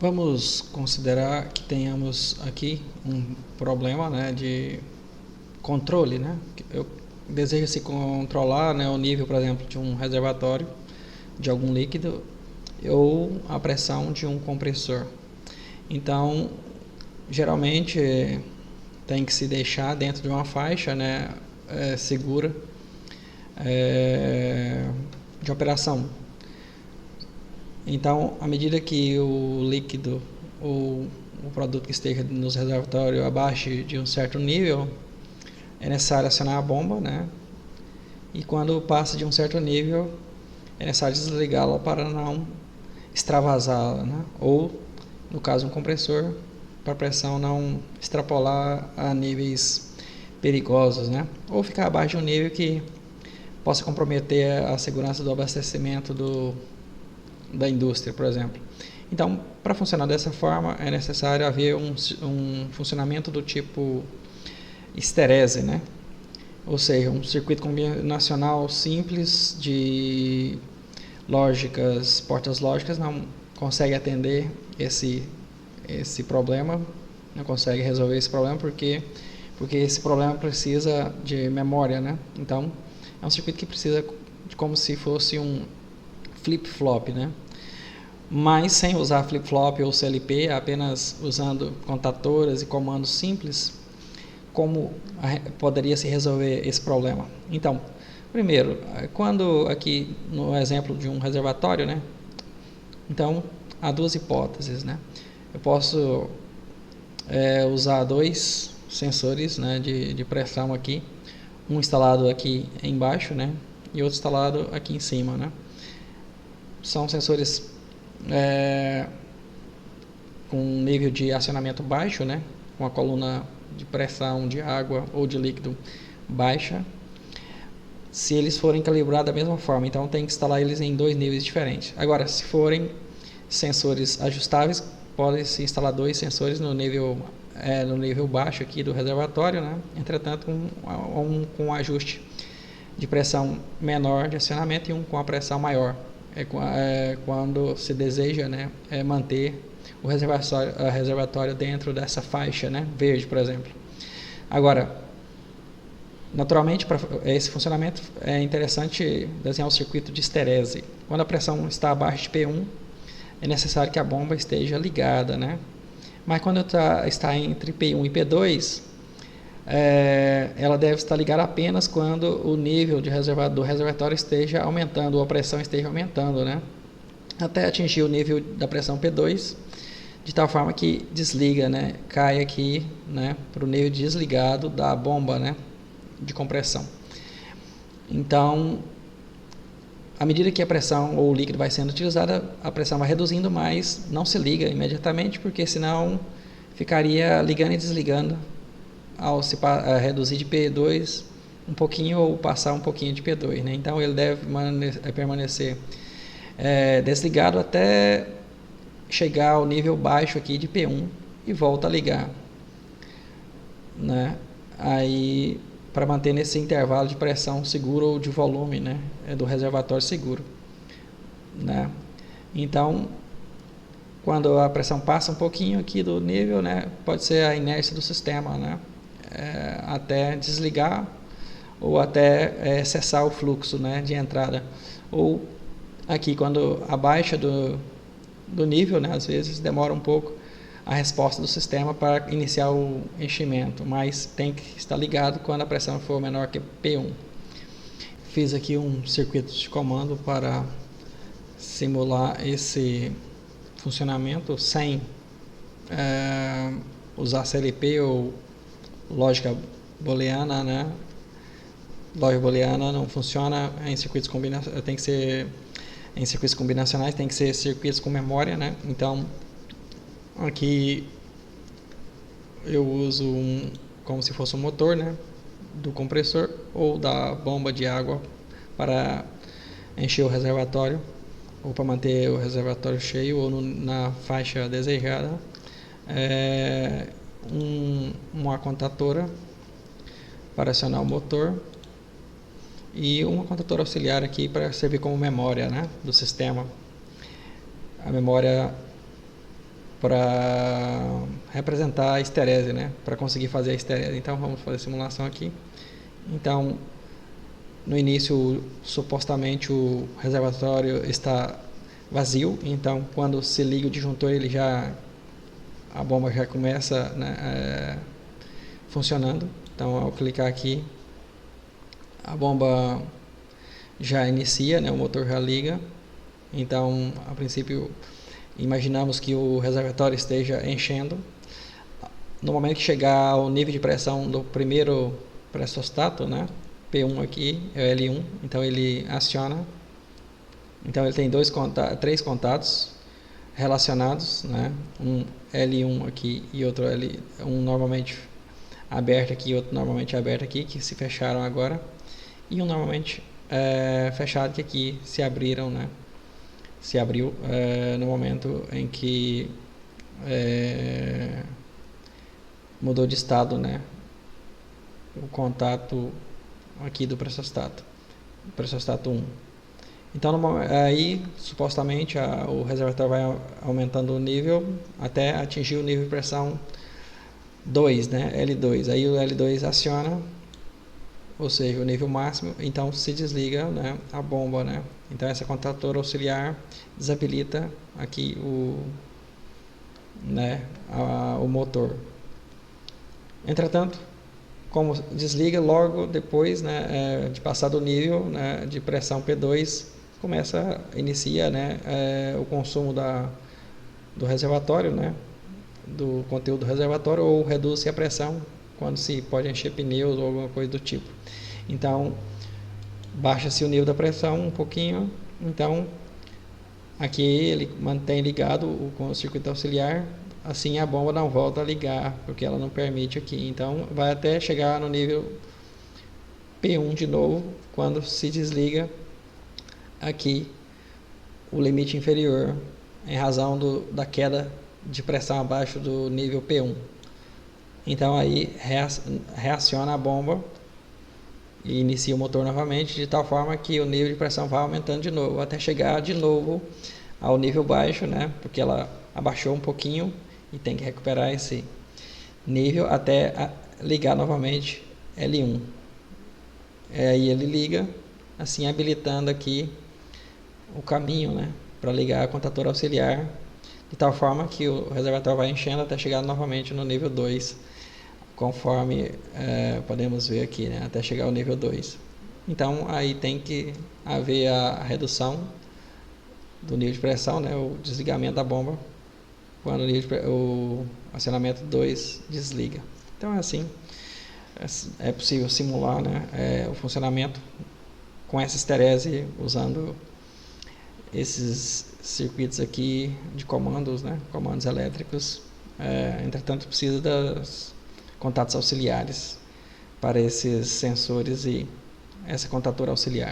Vamos considerar que tenhamos aqui um problema, né, de controle, né? Eu desejo se controlar, né, o nível, por exemplo, de um reservatório de algum líquido ou a pressão de um compressor. Então, geralmente tem que se deixar dentro de uma faixa, né, segura de operação. Então, à medida que o líquido ou o produto que esteja nos reservatórios abaixo de um certo nível, é necessário acionar a bomba, né? E quando passa de um certo nível, é necessário desligá-la para não extravasá-la, né? Ou, no caso, um compressor, para a pressão não extrapolar a níveis perigosos, né? Ou ficar abaixo de um nível que possa comprometer a segurança do abastecimento da indústria, por exemplo. Então, para funcionar dessa forma, é necessário haver um funcionamento do tipo histerese, né? Ou seja, um circuito combinacional simples de lógicas, portas lógicas, não consegue atender esse problema, não consegue resolver esse problema porque esse problema precisa de memória, né? Então, é um circuito que precisa de como se fosse um flip-flop, né? Mas sem usar flip-flop ou CLP, apenas usando contatoras e comandos simples, como poderia se resolver esse problema? Então, primeiro, quando aqui no exemplo de um reservatório, né? Então, há duas hipóteses, né? Eu posso usar dois sensores, né, de pressão aqui, um instalado aqui embaixo, né, e outro instalado aqui em cima, né. São sensores com nível de acionamento baixo, né, com a coluna de pressão de água ou de líquido baixa, se eles forem calibrados da mesma forma. Então tem que instalar eles em dois níveis diferentes. Agora, se forem sensores ajustáveis, pode-se instalar dois sensores no nível baixo aqui do reservatório, né? Entretanto, um com ajuste de pressão menor de acionamento e um com a pressão maior. Quando se deseja, né, manter o reservatório dentro dessa faixa, né, verde, por exemplo. Agora, naturalmente, para esse funcionamento é interessante desenhar um circuito de histerese. Quando a pressão está abaixo de P1, é necessário que a bomba esteja ligada, né? Mas quando está entre P1 e P2, ela deve estar ligada apenas quando o nível do reservatório esteja aumentando, ou a pressão esteja aumentando, né? Até atingir o nível da pressão P2, de tal forma que desliga, né? Cai aqui, né, para o nível desligado da bomba, né, de compressão. Então, à medida que a pressão ou o líquido vai sendo utilizada, a pressão vai reduzindo, mas não se liga imediatamente, porque senão ficaria ligando e desligando ao se reduzir de P2 um pouquinho ou passar um pouquinho de P2, né? Então ele deve permanecer desligado até chegar ao nível baixo aqui de P1 e volta a ligar, né? Aí, para manter nesse intervalo de pressão seguro ou de volume, né, do reservatório seguro, né? Então, quando a pressão passa um pouquinho aqui do nível, né, pode ser a inércia do sistema, né, até desligar ou até cessar o fluxo, né, de entrada. Ou aqui, quando abaixa do nível, né, às vezes demora um pouco a resposta do sistema para iniciar o enchimento, mas tem que estar ligado quando a pressão for menor que P1. Fiz aqui um circuito de comando para simular esse funcionamento sem usar CLP ou lógica booleana, né? Lógica booleana não funciona em circuitos combinacionais, tem que ser em circuitos combinacionais, tem que ser circuitos com memória, né? Então, aqui eu uso como se fosse um motor, né, do compressor ou da bomba de água para encher o reservatório ou para manter o reservatório cheio ou na faixa desejada. Uma contatora para acionar o motor e uma contatora auxiliar aqui para servir como memória, né, do sistema. A memória para representar a esterese, né? Para conseguir fazer a esterese. Então vamos fazer a simulação aqui. Então no início supostamente o reservatório está vazio, então quando se liga o disjuntor a bomba já começa, né, funcionando. Então ao clicar aqui a bomba já inicia, né, o motor já liga. Então a princípio imaginamos que o reservatório esteja enchendo. No momento que chegar ao nível de pressão do primeiro pressostato, né, P1 aqui é o L1, então ele aciona. Então ele tem três contatos relacionados, né, um L1 aqui e outro L1 normalmente aberto aqui e outro normalmente aberto aqui, que se fecharam agora, e um normalmente fechado, que aqui se abriram, né, se abriu no momento em que mudou de estado, né, o contato aqui do pressostato 1. Então aí supostamente o reservatório vai aumentando o nível até atingir o nível de pressão 2, né, L2. Aí o L2 aciona, ou seja, o nível máximo, então se desliga, né, a bomba, né. Então essa contatora auxiliar desabilita aqui o motor. Entretanto, como desliga logo depois, né, de passar do nível, né, de pressão P2, inicia, né, o consumo do reservatório, né, do conteúdo do reservatório, ou reduz-se a pressão quando se pode encher pneus ou alguma coisa do tipo. Então baixa-se o nível da pressão um pouquinho. Então aqui ele mantém ligado com o circuito auxiliar, assim a bomba não volta a ligar, porque ela não permite aqui. Então vai até chegar no nível P1 de novo, quando se desliga aqui o limite inferior, em razão da queda de pressão abaixo do nível P1. Então aí reaciona a bomba e inicia o motor novamente, de tal forma que o nível de pressão vai aumentando de novo, até chegar de novo ao nível baixo, né, porque ela abaixou um pouquinho e tem que recuperar esse nível até ligar novamente L1. Aí ele liga, assim habilitando aqui o caminho, né, para ligar a contatora auxiliar, de tal forma que o reservatório vai enchendo até chegar novamente no nível 2, conforme podemos ver aqui, né, até chegar ao nível 2. Então aí tem que haver a redução do nível de pressão, né, o desligamento da bomba, quando o acionamento 2 desliga. Então é assim, é possível simular, né, o funcionamento com essa esterese usando esses circuitos aqui de comandos, né, comandos elétricos. Entretanto precisa dos contatos auxiliares para esses sensores e essa contatora auxiliar.